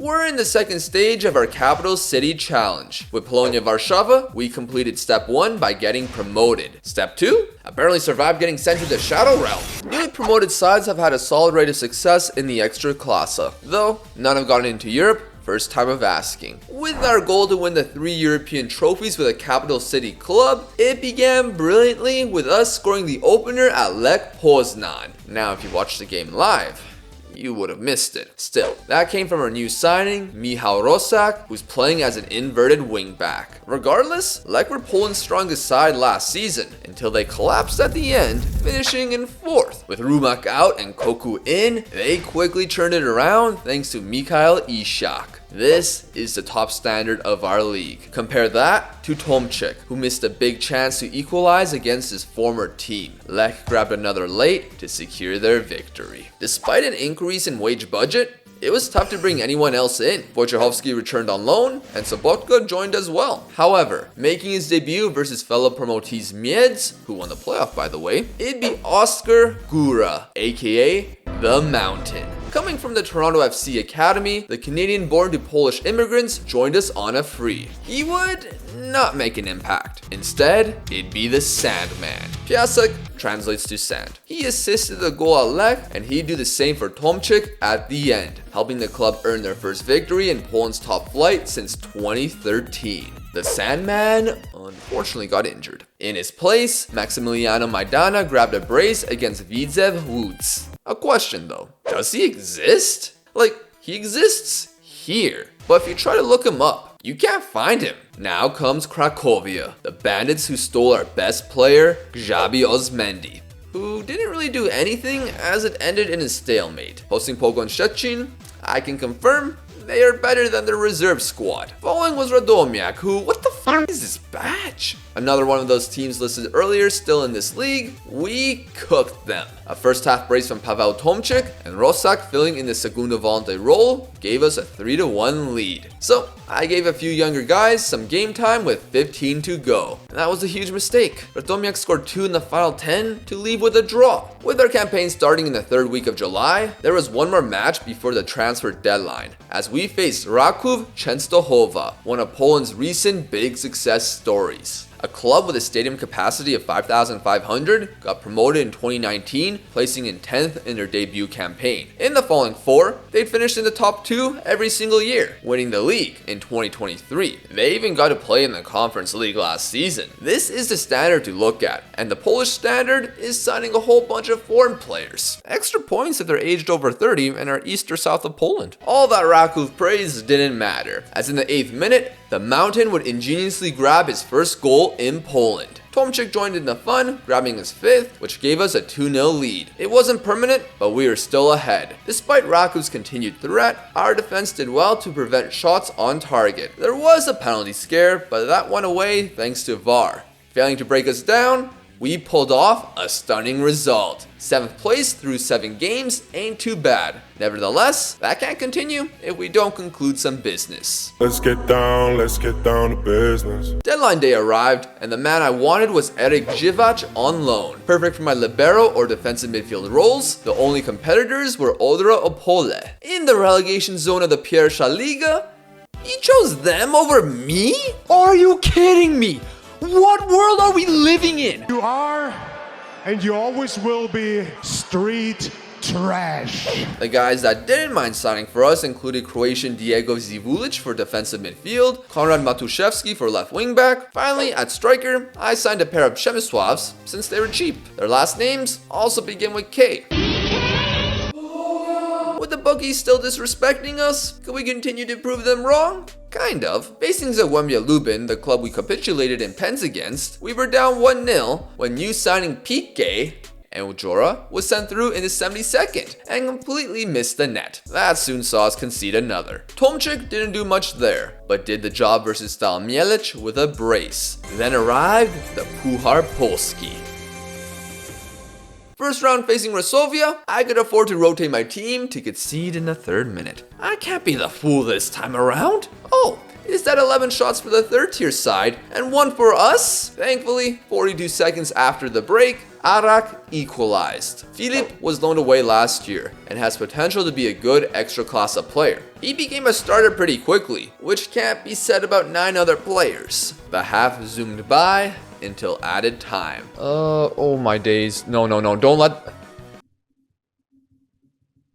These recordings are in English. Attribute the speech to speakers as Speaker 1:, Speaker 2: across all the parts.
Speaker 1: We're in the second stage of our capital city challenge. With Polonia Warszawa, we completed step 1 by getting promoted. Step 2? Apparently survived getting sent to the Shadow Realm. Newly promoted sides have had a solid rate of success in the Extraklasa, though none have gotten into Europe. First time of asking. With our goal to win the 3 European trophies with a capital city club, it began brilliantly with us scoring the opener at Lech Poznan. Now if you watched the game live, you would have missed it. Still, that came from our new signing, Michał Rosak, who's playing as an inverted wingback. Regardless, Lech were Poland's strongest side last season, until they collapsed at the end, finishing in 4th. With Rumak out and Koku in, they quickly turned it around thanks to Mikhail Ishak. This is the top standard of our league. Compare that to Tomczyk, who missed a big chance to equalize against his former team. Lech grabbed another late to secure their victory. Despite an increase in wage budget, it was tough to bring anyone else in. Wojciechowski returned on loan, and Sobotka joined as well. However, making his debut versus fellow promotees Miedz, who won the playoff by the way, it'd be Oskar Góra, aka The Mountain. Coming from the Toronto FC Academy, the Canadian-born to Polish immigrants joined us on a free. He would not make an impact. Instead, it'd be the Sandman. Piasek translates to sand. He assisted the goal at Lech, and he'd do the same for Tomczyk at the end, helping the club earn their first victory in Poland's top flight since 2013. The Sandman unfortunately got injured. In his place, Maximiliano Maidana grabbed a brace against Widzew Łódź. A question though, does he exist? Like, he exists here, but if you try to look him up, you can't find him. Now comes Cracovia, the bandits who stole our best player, Grzeby Ozmendi, who didn't really do anything as it ended in a stalemate. Hosting Pogoń Szczecin, I can confirm they are better than their reserve squad. Following was Radomiak, who, what the f is this badge? Another one of those teams listed earlier still in this league. We cooked them. A first half brace from Paweł Tomczyk and Rosak filling in the Segunda Volante role gave us a 3-1 lead. So I gave a few younger guys some game time with 15 to go. And that was a huge mistake. Radomiak scored 2 in the final 10 to leave with a draw. With our campaign starting in the 3rd week of July, there was one more match before the transfer deadline, as we faced Raków Częstochowa, one of Poland's recent big success stories. A club with a stadium capacity of 5,500 got promoted in 2019, placing in 10th in their debut campaign. In the following 4, they'd finished in the top 2 every single year, winning the league in 2023. They even got to play in the Conference League last season. This is the standard to look at, and the Polish standard is signing a whole bunch of foreign players. Extra points if they're aged over 30 and are east or south of Poland. All that Raków praise didn't matter, as in the 8th minute, the Mountain would ingeniously grab his first goal in Poland. Tomczyk joined in the fun, grabbing his 5th, which gave us a 2-0 lead. It wasn't permanent, but we were still ahead. Despite Raków's continued threat, our defense did well to prevent shots on target. There was a penalty scare, but that went away thanks to VAR. Failing to break us down, we pulled off a stunning result. 7th place through 7 games ain't too bad. Nevertheless, that can't continue if we don't conclude some business.
Speaker 2: Let's get down to business.
Speaker 1: Deadline day arrived, and the man I wanted was Eric Dziwacz on loan. Perfect for my libero or defensive midfield roles, the only competitors were Odra Opole. In the relegation zone of the Pierwsza Liga, you chose them over me? Are you kidding me? What world are we living in?
Speaker 3: You are, and you always will be, street trash.
Speaker 1: The guys that didn't mind signing for us included Croatian Diego Zivulic for defensive midfield, Konrad Matuszewski for left wingback. Finally, at striker, I signed a pair of Przemysławs since they were cheap. Their last names also begin with K. With the bookies still disrespecting us, can we continue to prove them wrong? Kind of. Facing Zagłębia Lubin, the club we capitulated in pens against, we were down 1-0 when new signing Piqué and Ujora was sent through in the 72nd and completely missed the net. That soon saw us concede another. Tomczyk didn't do much there, but did the job versus Stal Mielec with a brace. Then arrived the Puchar Polski. First round facing Resovia, I could afford to rotate my team to concede in the 3rd minute. I can't be the fool this time around. Oh, is that 11 shots for the 3rd tier side and 1 for us? Thankfully, 42 seconds after the break, Arak equalized. Filip was loaned away last year and has potential to be a good Extraclasa player. He became a starter pretty quickly, which can't be said about 9 other players. The half zoomed by until added time. Oh my days. No, don't let...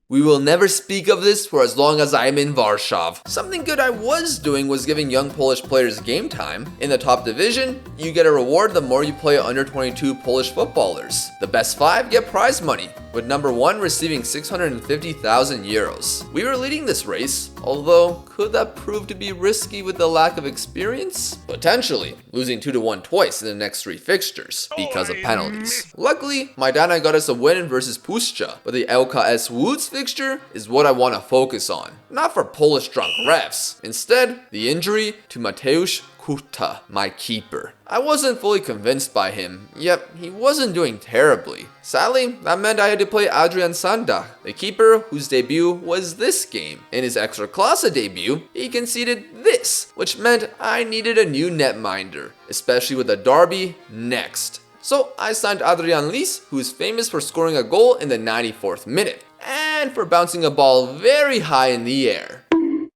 Speaker 1: We will never speak of this for as long as I am in Warsaw. Something good I was doing was giving young Polish players game time. In the top division, you get a reward the more you play under 22 Polish footballers. The best 5 get prize money, with number 1 receiving 650,000 euros. We were leading this race, although could that prove to be risky with the lack of experience? Potentially, losing 2-1 twice in the next 3 fixtures because of penalties. Luckily, Maidana got us a win versus Puszcza, but the LKS Woods fixture is what I want to focus on. Not for Polish drunk refs. Instead, the injury to Mateusz Kuta, my keeper. I wasn't fully convinced by him, yet he wasn't doing terribly. Sadly, that meant I had to play Adrian Sanda, the keeper whose debut was this game. In his Extraclasa debut, he conceded this, which meant I needed a new netminder, especially with the derby next. So I signed Adrian Lis, who is famous for scoring a goal in the 94th minute, and for bouncing a ball very high in the air.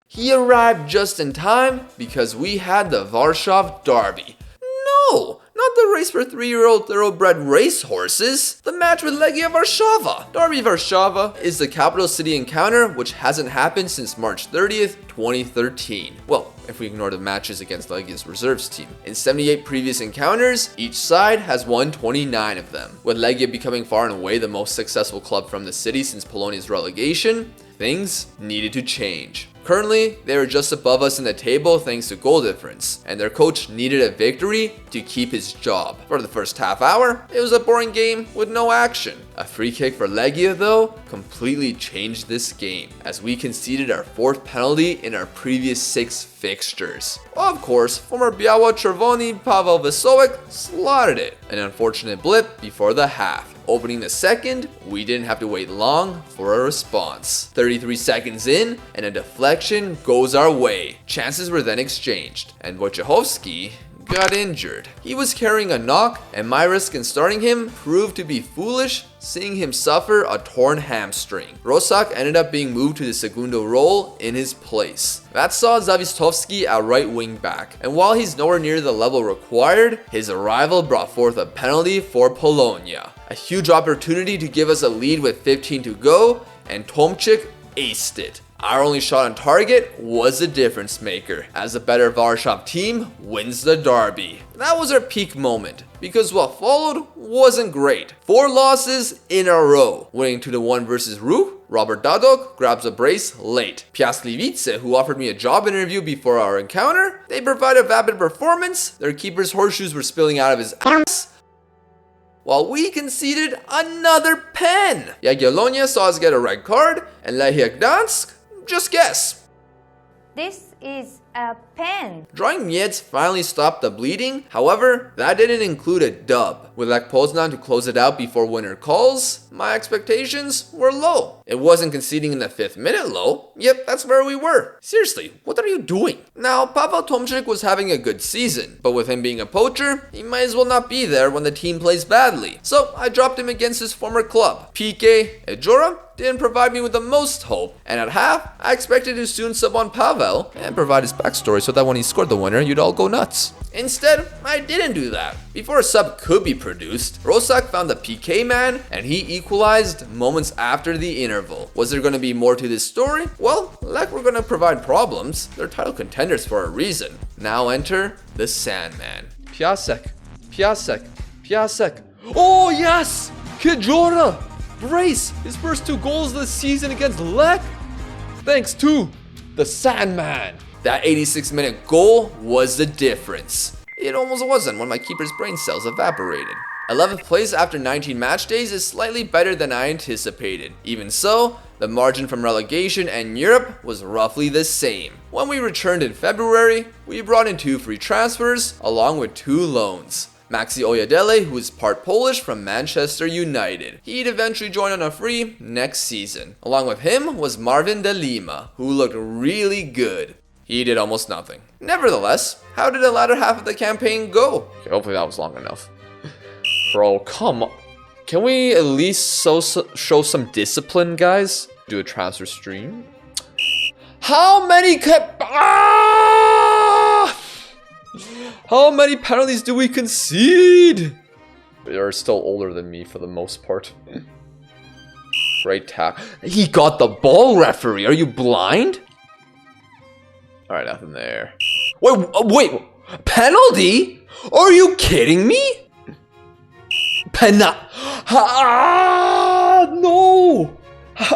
Speaker 1: He arrived just in time because we had the Warsaw Derby. No, not the race for 3-year-old thoroughbred racehorses. The match with Legia Warszawa. Derby Warszawa is the capital city encounter which hasn't happened since March 30th, 2013. Well, if we ignore the matches against Legia's reserves team. In 78 previous encounters, each side has won 29 of them. With Legia becoming far and away the most successful club from the city since Polonia's relegation, things needed to change. Currently, they were just above us in the table thanks to goal difference, and their coach needed a victory to keep his job. For the first half hour, it was a boring game with no action. A free kick for Legia, though, completely changed this game, as we conceded our 4th penalty in our previous 6 fixtures. Of course, former Biało-Czerwony Paweł Wesołek slotted it, an unfortunate blip before the half. Opening the second, we didn't have to wait long for a response. 33 seconds in, and a deflection goes our way. Chances were then exchanged, and Wojciechowski got injured. He was carrying a knock, and my risk in starting him proved to be foolish, seeing him suffer a torn hamstring. Rosak ended up being moved to the segundo role in his place. That saw Zawistowski at right wing back, and while he's nowhere near the level required, his arrival brought forth a penalty for Polonia. A huge opportunity to give us a lead with 15 to go, and Tomczyk aced it. Our only shot on target was a difference maker, as the better Warsaw team wins the derby. That was our peak moment, because what followed wasn't great. 4 losses in a row. Winning 2-1 versus Ruch, Robert Dadok grabs a brace late. Piastliwice, who offered me a job interview before our encounter, they provided a vapid performance. Their keeper's horseshoes were spilling out of his ass, while we conceded another pen. Jagiellonia saw us get a red card, and Lechia Gdansk, just guess.
Speaker 4: This is a pen.
Speaker 1: Drawing Miedz finally stopped the bleeding, however, that didn't include a dub. With Lech Poznan to close it out before winner calls, my expectations were low. It wasn't conceding in the 5th minute low, yep, that's where we were. Seriously, what are you doing? Now, Paweł Tomczyk was having a good season, but with him being a poacher, he might as well not be there when the team plays badly. So I dropped him against his former club. PK Ejora didn't provide me with the most hope, and at half, I expected to soon sub on Paweł and provide his backstory so that when he scored the winner, you'd all go nuts. Instead, I didn't do that. Before a sub could be produced, Rosak found the PK man, and he equalized moments after the interval. Was there going to be more to this story? Well, Lech were going to provide problems. They're title contenders for a reason. Now enter the Sandman. Piasek, Piasek, Piasek. Oh yes! Kijora! Brace! His first 2 goals this season against Lech? Thanks to the Sandman. That 86-minute goal was the difference. It almost wasn't when my keeper's brain cells evaporated. 11th place after 19 match days is slightly better than I anticipated. Even so, the margin from relegation and Europe was roughly the same. When we returned in February, we brought in 2 free transfers along with 2 loans. Maxi Oyedele, who is part Polish from Manchester United. He'd eventually join on a free next season. Along with him was Marvin de Lima, who looked really good. He did almost nothing. Nevertheless, how did the latter half of the campaign go? Okay, hopefully that was long enough. Bro, come on. Can we at least show some discipline, guys? Do a transfer stream. How many How many penalties do we concede? They are still older than me for the most part. Right tap. He got the ball, referee. Are you blind? All right, nothing there. Wait, penalty? Are you kidding me? No!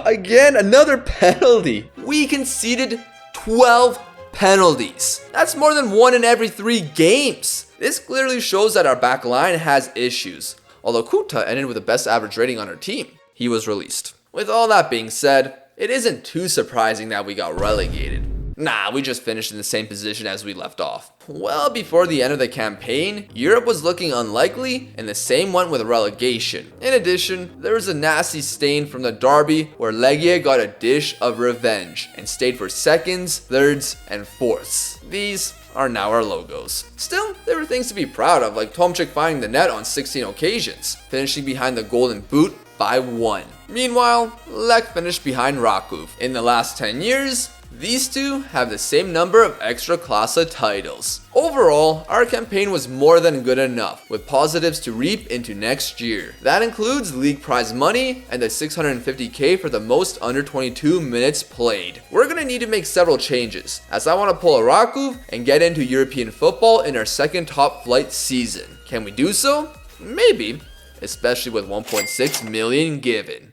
Speaker 1: Again, another penalty. We conceded 12 penalties. That's more than 1 in every 3 games. This clearly shows that our back line has issues. Although Kuta ended with the best average rating on our team, he was released. With all that being said, it isn't too surprising that we got relegated. Nah, we just finished in the same position as we left off. Well, before the end of the campaign, Europe was looking unlikely, and the same went with relegation. In addition, there was a nasty stain from the derby where Legia got a dish of revenge and stayed for seconds, thirds, and fourths. These are now our logos. Still, there were things to be proud of, like Tomczyk finding the net on 16 occasions, finishing behind the golden boot by 1. Meanwhile, Lech finished behind Rakov. In the last 10 years, these two have the same number of Ekstraklasa titles. Overall, our campaign was more than good enough, with positives to reap into next year. That includes league prize money and the 650k for the most under 22 minutes played. We're gonna need to make several changes, as I want to pull a Rakov and get into European football in our second top flight season. Can we do so? Maybe, especially with 1.6 million given.